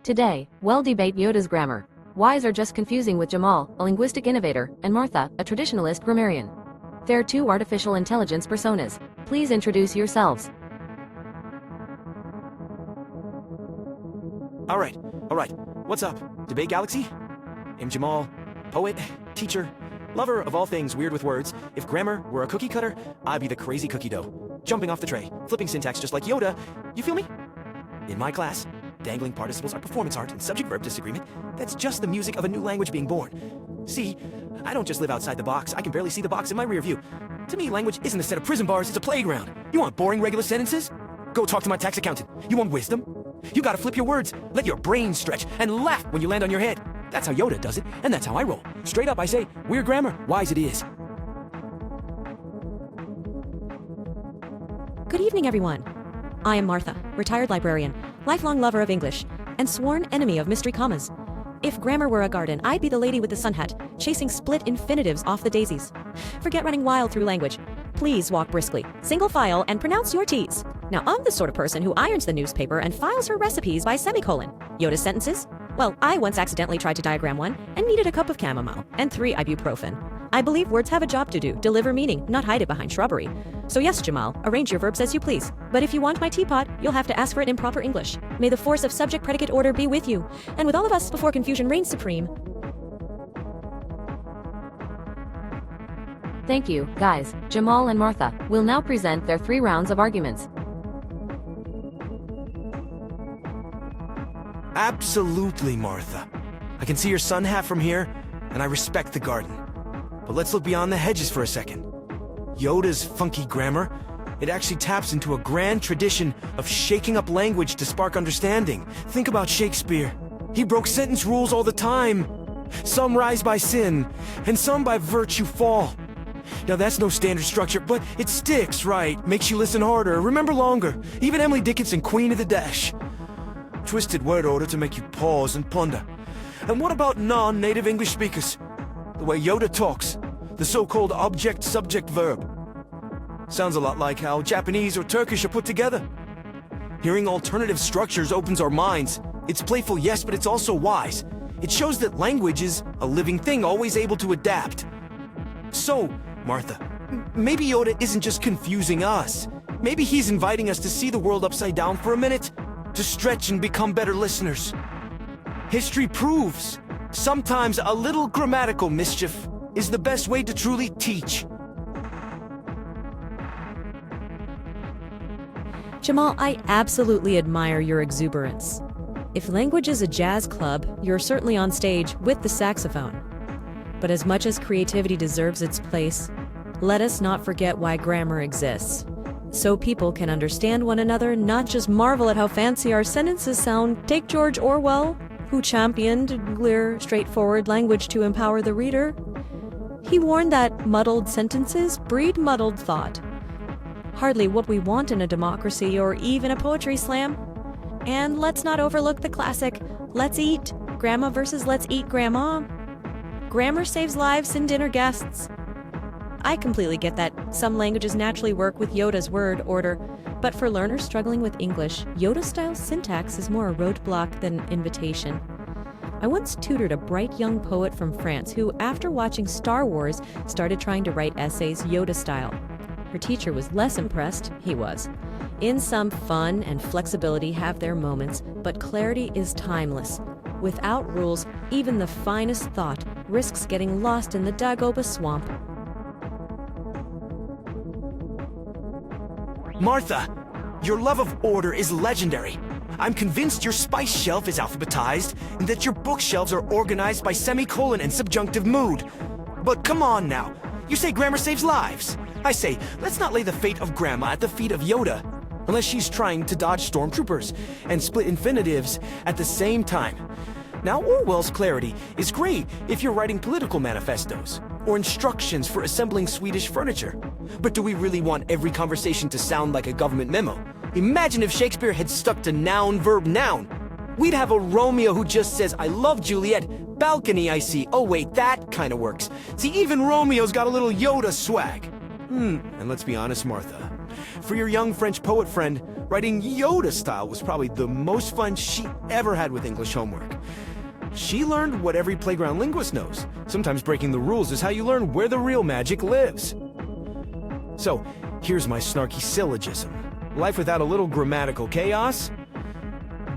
Today, we'll debate Yoda's grammar. Whys are just confusing with Jamal, a linguistic innovator, and Martha, a traditionalist grammarian. They're two artificial intelligence personas. Please introduce yourselves. All right. What's up, Debate Galaxy? I'm Jamal, poet, teacher, lover of all things weird with words. If grammar were a cookie cutter, I'd be the crazy cookie dough. Jumping off the tray, flipping syntax just like Yoda. You feel me? In my class, dangling participles are performance art and subject-verb disagreement. That's just the music of a new language being born. See, I don't just live outside the box. I can barely see the box in my rear view. To me, language isn't a set of prison bars, it's a playground. You want boring regular sentences? Go talk to my tax accountant. You want wisdom? You gotta flip your words, let your brain stretch, and laugh when you land on your head. That's how Yoda does it, and that's how I roll. Straight up, I say, weird grammar, wise it is. Good evening, everyone. I am Martha, retired librarian, lifelong lover of English, and sworn enemy of mystery commas. If grammar were a garden, I'd be the lady with the sun hat, chasing split infinitives off the daisies. Forget running wild through language. Please walk briskly, single file, and pronounce your T's. Now, I'm the sort of person who irons the newspaper and files her recipes by semicolon. Yoda's sentences? Well, I once accidentally tried to diagram one and needed a cup of chamomile and 3 ibuprofen. I believe words have a job to do, deliver meaning, not hide it behind shrubbery. So yes, Jamal, arrange your verbs as you please. But if you want my teapot, you'll have to ask for it in proper English. May the force of subject-predicate order be with you, and with all of us before confusion reigns supreme. Thank you, guys. Jamal and Martha will now present their 3 rounds of arguments. Absolutely, Martha. I can see your sun hat from here, and I respect the garden. But let's look beyond the hedges for a second. Yoda's funky grammar, it actually taps into a grand tradition of shaking up language to spark understanding. Think about Shakespeare. He broke sentence rules all the time. Some rise by sin, and some by virtue fall. Now that's no standard structure, but it sticks, right? Makes you listen harder, remember longer. Even Emily Dickinson, Queen of the Dash. Twisted word order to make you pause and ponder. And what about non-native English speakers? The way Yoda talks, the so-called object-subject-verb. Sounds a lot like how Japanese or Turkish are put together. Hearing alternative structures opens our minds. It's playful, yes, but it's also wise. It shows that language is a living thing, always able to adapt. So, Martha, maybe Yoda isn't just confusing us. Maybe he's inviting us to see the world upside down for a minute, to stretch and become better listeners. History proves sometimes a little grammatical mischief is the best way to truly teach. Jamal, I absolutely admire your exuberance. If language is a jazz club, you're certainly on stage with the saxophone. But as much as creativity deserves its place, let us not forget why grammar exists. So people can understand one another, not just marvel at how fancy our sentences sound. Take George Orwell, who championed clear, straightforward language to empower the reader. He warned that muddled sentences breed muddled thought. Hardly what we want in a democracy or even a poetry slam. And let's not overlook the classic, let's eat, grandma versus let's eat grandma. Grammar saves lives and dinner guests. I completely get that some languages naturally work with Yoda's word order, but for learners struggling with English, Yoda-style syntax is more a roadblock than an invitation. I once tutored a bright young poet from France who, after watching Star Wars, started trying to write essays Yoda-style. Her teacher was less impressed, he was. In some, fun and flexibility have their moments, but clarity is timeless. Without rules, even the finest thought risks getting lost in the Dagoba swamp. Martha, your love of order is legendary. I'm convinced your spice shelf is alphabetized and that your bookshelves are organized by semicolon and subjunctive mood. But come on now, you say grammar saves lives. I say, let's not lay the fate of grandma at the feet of Yoda, unless she's trying to dodge stormtroopers and split infinitives at the same time. Now, Orwell's clarity is great if you're writing political manifestos or instructions for assembling Swedish furniture. But do we really want every conversation to sound like a government memo? Imagine if Shakespeare had stuck to noun, verb, noun. We'd have a Romeo who just says, I love Juliet, balcony I see. Oh wait, that kind of works. See, even Romeo's got a little Yoda swag. And let's be honest, Martha. For your young French poet friend, Writing Yoda style was probably the most fun she ever had with English homework. She learned what every playground linguist knows. Sometimes breaking the rules is how you learn where the real magic lives. So, here's my snarky syllogism. Life without a little grammatical chaos?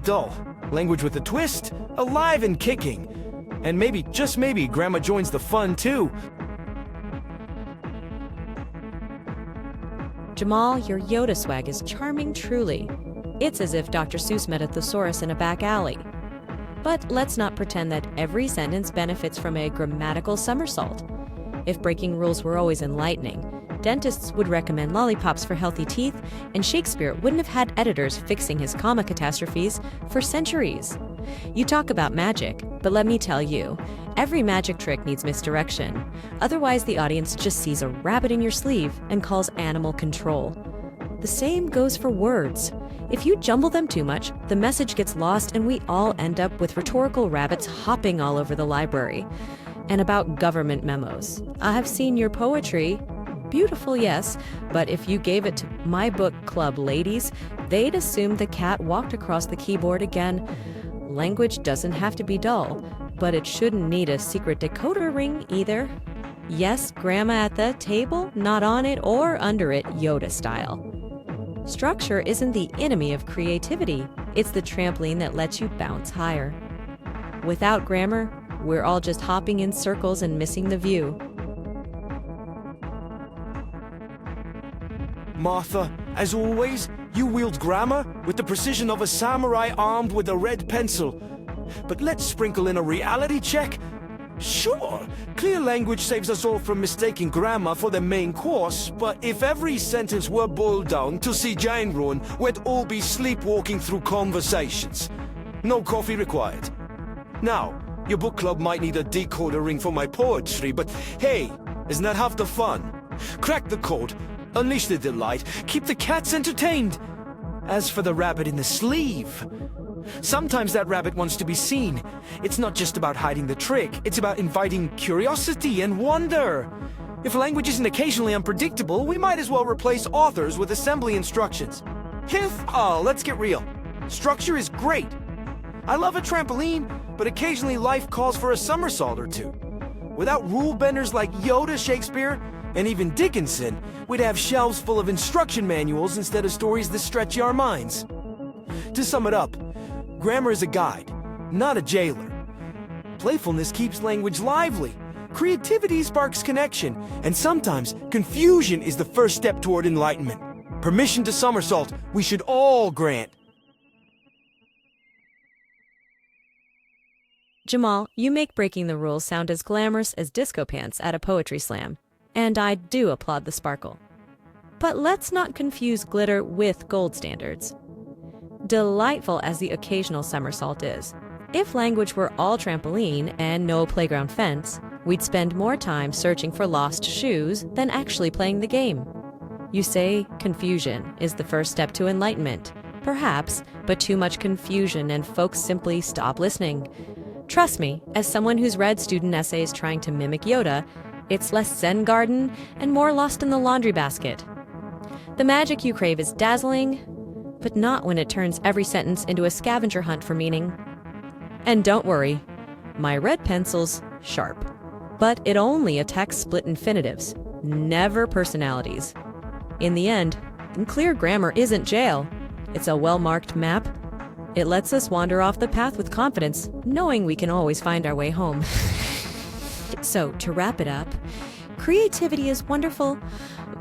Dull. Language with a twist? Alive and kicking. And maybe, just maybe, Grandma joins the fun too. Jamal, your Yoda swag is charming truly. It's as if Dr. Seuss met a thesaurus in a back alley. But let's not pretend that every sentence benefits from a grammatical somersault. If breaking rules were always enlightening, dentists would recommend lollipops for healthy teeth, and Shakespeare wouldn't have had editors fixing his comma catastrophes for centuries. You talk about magic, but let me tell you, every magic trick needs misdirection. Otherwise, the audience just sees a rabbit in your sleeve and calls animal control. The same goes for words. If you jumble them too much, the message gets lost and we all end up with rhetorical rabbits hopping all over the library. And about government memos. I have seen your poetry. Beautiful, yes, but if you gave it to my book club ladies, they'd assume the cat walked across the keyboard again. Language doesn't have to be dull, but it shouldn't need a secret decoder ring either. Yes, grandma at the table, not on it or under it, Yoda style. Structure isn't the enemy of creativity, it's the trampoline that lets you bounce higher. Without grammar, we're all just hopping in circles and missing the view. Martha, as always, you wield grammar with the precision of a samurai armed with a red pencil. But let's sprinkle in a reality check. Sure, clear language saves us all from mistaking grammar for the main course, but if every sentence were boiled down to see Jane run, we'd all be sleepwalking through conversations. No coffee required. Now, your book club might need a decoder ring for my poetry, but hey, isn't that half the fun? Crack the code. Unleash the delight, keep the cats entertained. As for the rabbit in the sleeve, sometimes that rabbit wants to be seen. It's not just about hiding the trick, it's about inviting curiosity and wonder. If language isn't occasionally unpredictable, we might as well replace authors with assembly instructions. Let's get real. Structure is great. I love a trampoline, but occasionally life calls for a somersault or two. Without rule benders like Yoda, Shakespeare, and even Dickinson, we'd have shelves full of instruction manuals instead of stories that stretch our minds. To sum it up, grammar is a guide, not a jailer. Playfulness keeps language lively. Creativity sparks connection, and sometimes confusion is the first step toward enlightenment. Permission to somersault, we should all grant. Jamal, you make breaking the rules sound as glamorous as disco pants at a poetry slam. And I do applaud the sparkle. But let's not confuse glitter with gold standards. Delightful as the occasional somersault is, if language were all trampoline and no playground fence, we'd spend more time searching for lost shoes than actually playing the game. You say confusion is the first step to enlightenment. Perhaps, but too much confusion and folks simply stop listening. Trust me, as someone who's read student essays trying to mimic Yoda, it's less Zen garden and more lost in the laundry basket. The magic you crave is dazzling, but not when it turns every sentence into a scavenger hunt for meaning. And don't worry, my red pencil's sharp, but it only attacks split infinitives, never personalities. In the end, clear grammar isn't jail. It's a well-marked map. It lets us wander off the path with confidence, knowing we can always find our way home. So, to wrap it up, creativity is wonderful,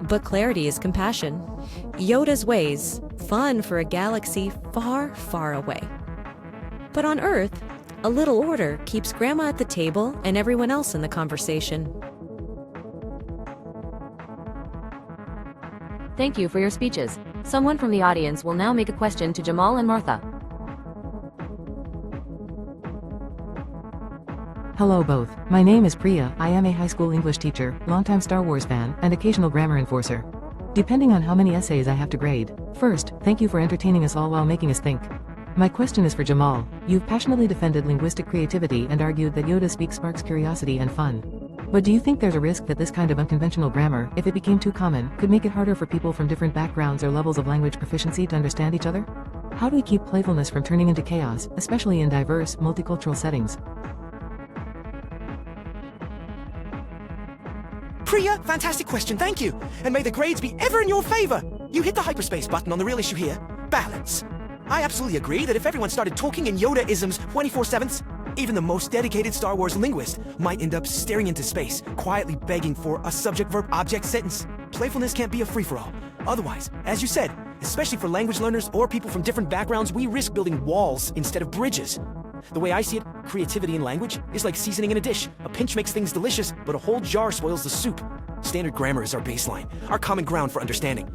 but clarity is compassion. Yoda's ways, fun for a galaxy far, far away. But on Earth, a little order keeps Grandma at the table and everyone else in the conversation. Thank you for your speeches. Someone from the audience will now make a question to Jamal and Martha. Hello both. My name is Priya. I am a high school English teacher, longtime Star Wars fan, and occasional grammar enforcer. Depending on how many essays I have to grade. First, thank you for entertaining us all while making us think. My question is for Jamal. You've passionately defended linguistic creativity and argued that Yoda speak sparks curiosity and fun. But do you think there's a risk that this kind of unconventional grammar, if it became too common, could make it harder for people from different backgrounds or levels of language proficiency to understand each other? How do we keep playfulness from turning into chaos, especially in diverse, multicultural settings? Priya, fantastic question, thank you. And may the grades be ever in your favor. You hit the hyperspace button on the real issue here, balance. I absolutely agree that if everyone started talking in Yoda-isms 24/7, even the most dedicated Star Wars linguist might end up staring into space, quietly begging for a subject-verb-object sentence. Playfulness can't be a free-for-all. Otherwise, as you said, especially for language learners or people from different backgrounds, we risk building walls instead of bridges. The way I see it, creativity in language is like seasoning in a dish. A pinch makes things delicious, but a whole jar spoils the soup. Standard grammar is our baseline, our common ground for understanding.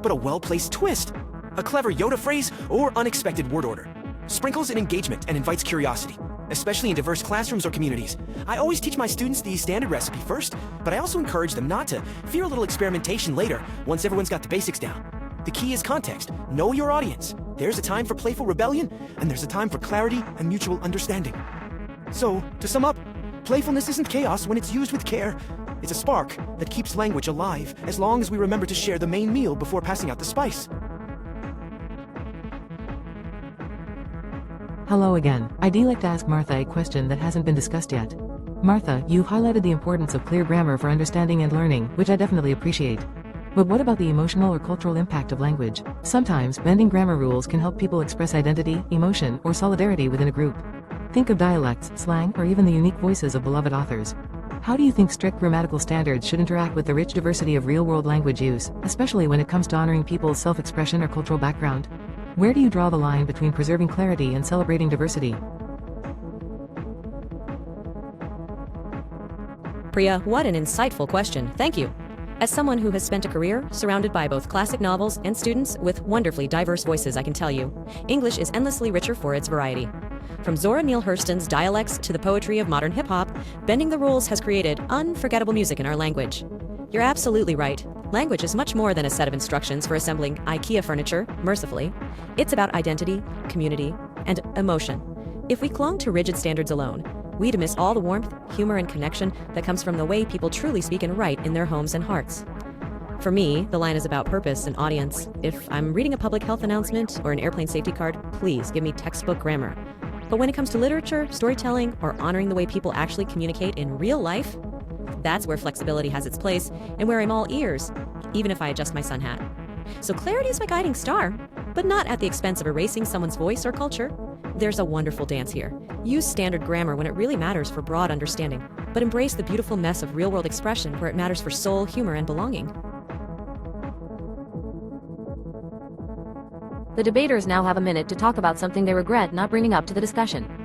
But a well-placed twist, a clever Yoda phrase, or unexpected word order, sprinkles in engagement and invites curiosity, especially in diverse classrooms or communities. I always teach my students the standard recipe first, but I also encourage them not to fear a little experimentation later, once everyone's got the basics down. The key is context. Know your audience. There's a time for playful rebellion, and there's a time for clarity and mutual understanding. So, to sum up, playfulness isn't chaos when it's used with care. It's a spark that keeps language alive, as long as we remember to share the main meal before passing out the spice. Hello again. I'd like to ask Martha a question that hasn't been discussed yet. Martha, you've highlighted the importance of clear grammar for understanding and learning, which I definitely appreciate. But what about the emotional or cultural impact of language? Sometimes, bending grammar rules can help people express identity, emotion, or solidarity within a group. Think of dialects, slang, or even the unique voices of beloved authors. How do you think strict grammatical standards should interact with the rich diversity of real-world language use, especially when it comes to honoring people's self-expression or cultural background? Where do you draw the line between preserving clarity and celebrating diversity? Priya, what an insightful question. Thank you. As someone who has spent a career surrounded by both classic novels and students with wonderfully diverse voices, I can tell you, English is endlessly richer for its variety. From Zora Neale Hurston's dialects to the poetry of modern hip-hop, bending the rules has created unforgettable music in our language. You're absolutely right. Language is much more than a set of instructions for assembling IKEA furniture, mercifully. It's about identity, community, and emotion. If we clung to rigid standards alone, we'd miss all the warmth, humor, and connection that comes from the way people truly speak and write in their homes and hearts. For me, the line is about purpose and audience. If I'm reading a public health announcement or an airplane safety card, please give me textbook grammar. But when it comes to literature, storytelling, or honoring the way people actually communicate in real life, that's where flexibility has its place and where I'm all ears, even if I adjust my sun hat. So clarity is my guiding star, but not at the expense of erasing someone's voice or culture. There's a wonderful dance here. Use standard grammar when it really matters for broad understanding, but embrace the beautiful mess of real-world expression where it matters for soul, humor, and belonging. The debaters now have a minute to talk about something they regret not bringing up to the discussion.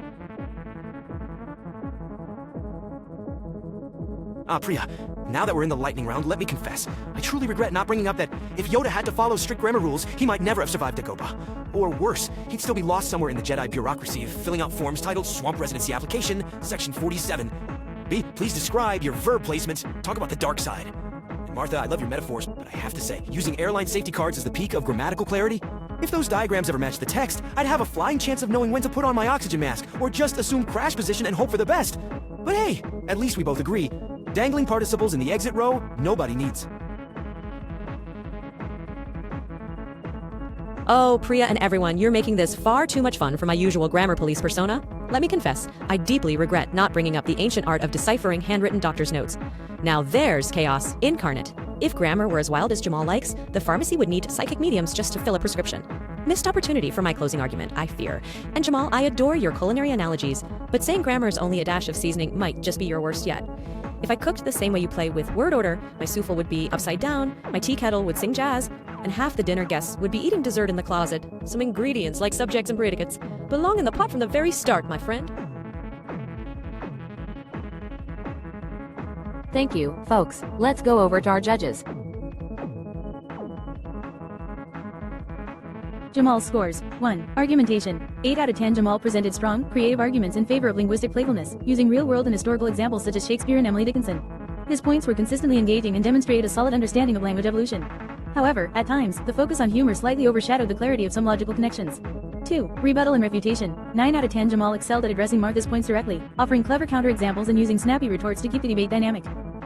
Priya, now that we're in the lightning round, let me confess. I truly regret not bringing up that if Yoda had to follow strict grammar rules, he might never have survived Dagobah. Or worse, he'd still be lost somewhere in the Jedi bureaucracy, filling out forms titled Swamp Residency Application, Section 47. B, please describe your verb placement. Talk about the dark side. And Martha, I love your metaphors, but I have to say, using airline safety cards is the peak of grammatical clarity. If those diagrams ever matched the text, I'd have a flying chance of knowing when to put on my oxygen mask, or just assume crash position and hope for the best. But hey, at least we both agree. Dangling participles in the exit row, nobody needs. Oh, Priya and everyone, you're making this far too much fun for my usual grammar police persona. Let me confess, I deeply regret not bringing up the ancient art of deciphering handwritten doctor's notes. Now there's chaos incarnate. If grammar were as wild as Jamal likes, the pharmacy would need psychic mediums just to fill a prescription. Missed opportunity for my closing argument, I fear. And Jamal, I adore your culinary analogies, but saying grammar is only a dash of seasoning might just be your worst yet. If I cooked the same way you play with word order, my souffle would be upside down, my tea kettle would sing jazz, and half the dinner guests would be eating dessert in the closet. Some ingredients, like subjects and predicates, belong in the pot from the very start, my friend. Thank you, folks. Let's go over to our judges. Jamal's scores. 1. Argumentation. 8 out of 10. Jamal presented strong, creative arguments in favor of linguistic playfulness, using real-world and historical examples such as Shakespeare and Emily Dickinson. His points were consistently engaging and demonstrated a solid understanding of language evolution. However, at times, the focus on humor slightly overshadowed the clarity of some logical connections. 2. Rebuttal and refutation. 9 out of 10 Jamal excelled at addressing Martha's points directly, offering clever counterexamples and using snappy retorts to keep the debate dynamic.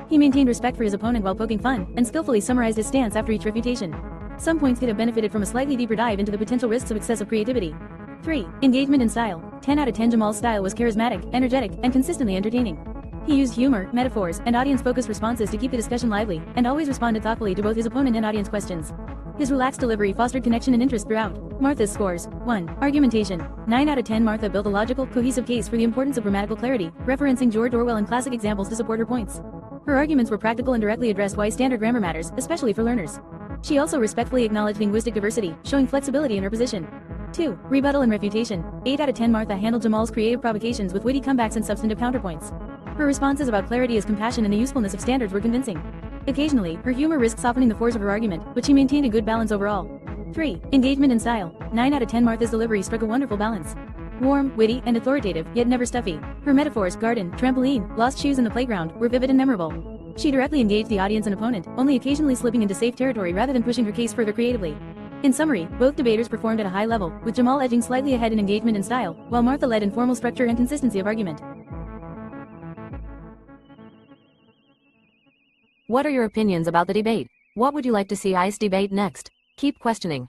He maintained respect for his opponent while poking fun, and skillfully summarized his stance after each refutation. Some points could have benefited from a slightly deeper dive into the potential risks of excessive creativity. 3. Engagement and style. 10 out of 10 Jamal's style was charismatic, energetic, and consistently entertaining. He used humor, metaphors, and audience-focused responses to keep the discussion lively, and always responded thoughtfully to both his opponent and audience questions. His relaxed delivery fostered connection and interest throughout. Martha's scores. 1. Argumentation. 9 out of 10 Martha built a logical, cohesive case for the importance of grammatical clarity, referencing George Orwell and classic examples to support her points. Her arguments were practical and directly addressed why standard grammar matters, especially for learners. She also respectfully acknowledged linguistic diversity, showing flexibility in her position. 2. Rebuttal and refutation. 8 out of 10 Martha handled Jamal's creative provocations with witty comebacks and substantive counterpoints. Her responses about clarity as compassion and the usefulness of standards were convincing. Occasionally, her humor risked softening the force of her argument, but she maintained a good balance overall. 3. Engagement and style. 9 out of 10 Martha's delivery struck a wonderful balance. Warm, witty, and authoritative, yet never stuffy. Her metaphors, garden, trampoline, lost shoes in the playground, were vivid and memorable. She directly engaged the audience and opponent, only occasionally slipping into safe territory rather than pushing her case further creatively. In summary, both debaters performed at a high level, with Jamal edging slightly ahead in engagement and style, while Martha led in formal structure and consistency of argument. What are your opinions about the debate? What would you like to see ICE debate next? Keep questioning.